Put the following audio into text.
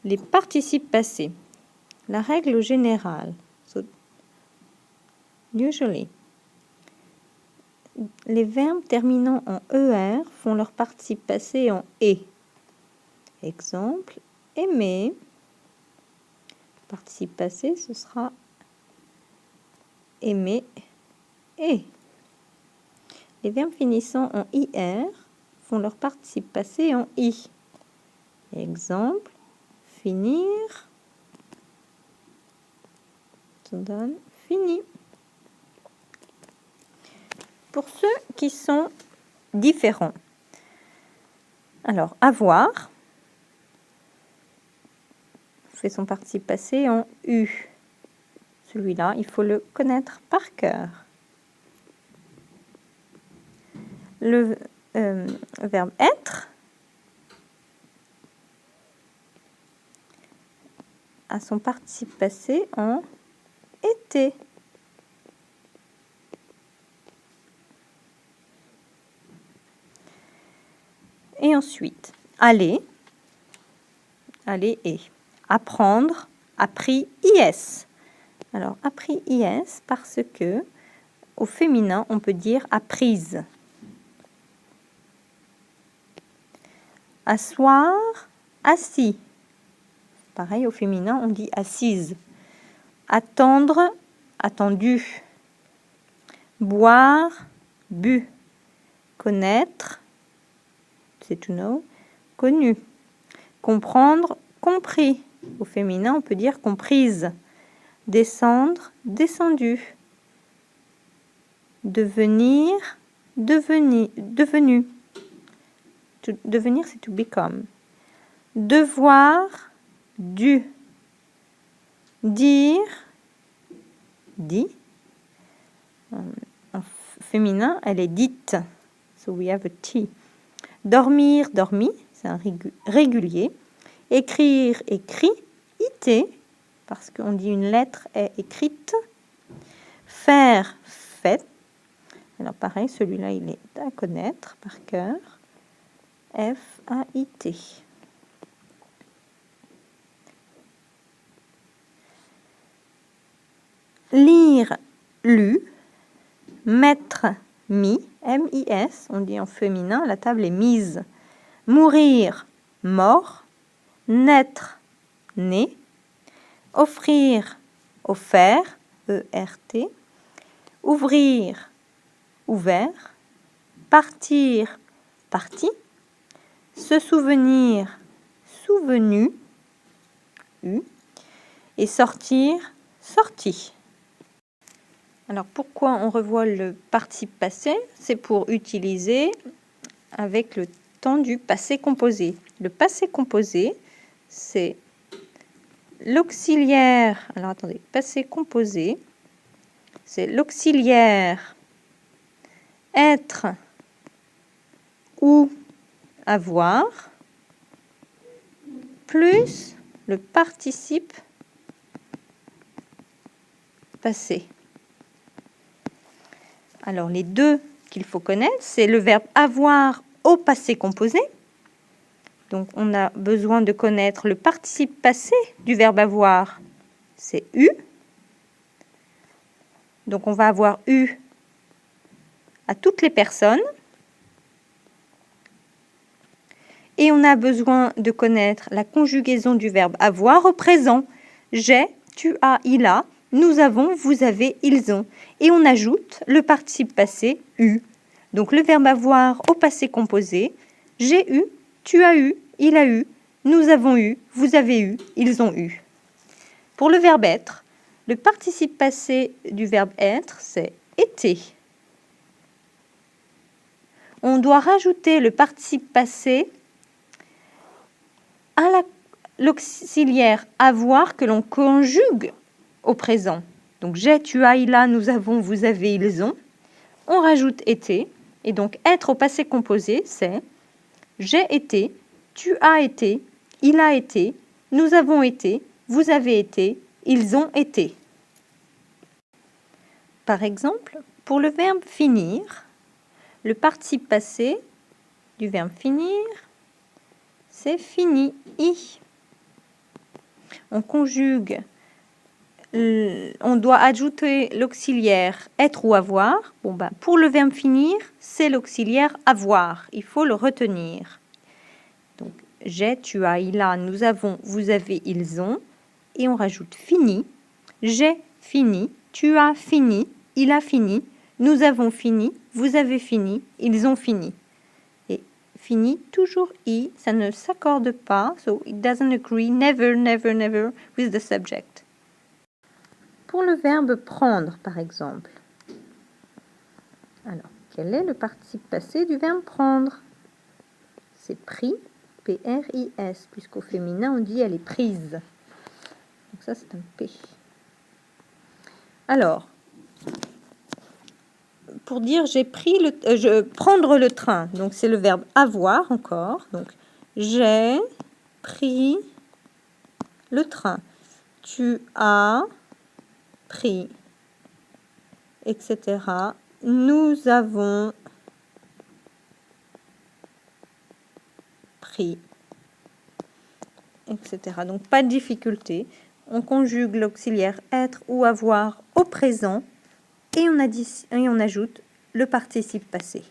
les participes passés. La règle générale. So, usually. Les verbes terminant en ER font leur participe passé en E. Exemple, aimer. Participe passé, ce sera aimer et. Les verbes finissant en IR font leur participe passé en I. Exemple, finir. Ça donne fini. Pour ceux qui sont différents. Alors, avoir fait son participe passé en U. Celui-là, il faut le connaître par cœur. Le verbe être a son participe passé en été. Et ensuite, aller, aller et. Apprendre, appris IS. Alors, appris IS parce que au féminin, on peut dire apprise. Asseoir, assis. Pareil, au féminin, on dit assise. Attendre, attendu. Boire, bu. Connaître, c'est to know, connu. Comprendre, compris. Au féminin, on peut dire comprise. Descendre, descendu. Devenir, devenu. Devenir, c'est to become. Devoir, dû. Dire, dit. En féminin, elle est dite. So we have a T. Dormir, dormi, c'est un régulier. Écrire, écrit, IT, parce qu'on dit une lettre est écrite. Faire, fait. Alors pareil, celui-là, il est à connaître par cœur. F-A-I-T. Lire, lu. Mettre, mis, M-I-S, on dit en féminin, la table est mise. Mourir, mort. Naître, né. Offrir, offert, E-R-T. Ouvrir, ouvert. Partir, parti. Se souvenir, souvenu, U. Et sortir, sorti. Alors, pourquoi on revoit le participe passé? C'est pour utiliser avec le temps du passé composé. Le passé composé, c'est l'auxiliaire. Alors, attendez, passé composé, c'est l'auxiliaire être ou avoir plus le participe passé. Alors, les deux qu'il faut connaître, c'est le verbe avoir au passé composé. Donc, on a besoin de connaître le participe passé du verbe avoir. C'est eu. Donc, on va avoir eu à toutes les personnes. Et on a besoin de connaître la conjugaison du verbe avoir au présent. J'ai, tu as, il a. Nous avons, vous avez, ils ont. Et on ajoute le participe passé eu. Donc le verbe avoir au passé composé. J'ai eu, tu as eu, il a eu, nous avons eu, vous avez eu, ils ont eu. Pour le verbe être, le participe passé du verbe être, c'est été. On doit rajouter le participe passé à l'auxiliaire avoir que l'on conjugue au présent. Donc j'ai, tu as, il a, nous avons, vous avez, ils ont. On rajoute été. Et donc être au passé composé, c'est j'ai été, tu as été, il a été, nous avons été, vous avez été, ils ont été. Par exemple, pour le verbe finir, le participe passé du verbe finir, c'est fini. On conjugue, on doit ajouter l'auxiliaire être ou avoir. Bon, ben, pour le verbe finir, c'est l'auxiliaire avoir. Il faut le retenir. Donc, j'ai, tu as, il a, nous avons, vous avez, ils ont. Et on rajoute fini. J'ai fini, tu as fini, il a fini, nous avons fini, vous avez fini, ils ont fini. Et fini, toujours i, ça ne s'accorde pas. So it doesn't agree, never, never, never with the subject. Pour le verbe prendre, par exemple. Alors, quel est le participe passé du verbe prendre? C'est pris, P-R-I-S, puisqu'au féminin, on dit elle est prise. Donc ça, c'est un P. Alors, pour dire j'ai pris prendre le train, donc c'est le verbe avoir encore. Donc, j'ai pris le train. Tu as pris, etc. Nous avons pris, etc. Donc, pas de difficulté. On conjugue l'auxiliaire être ou avoir au présent et on ajoute le participe passé.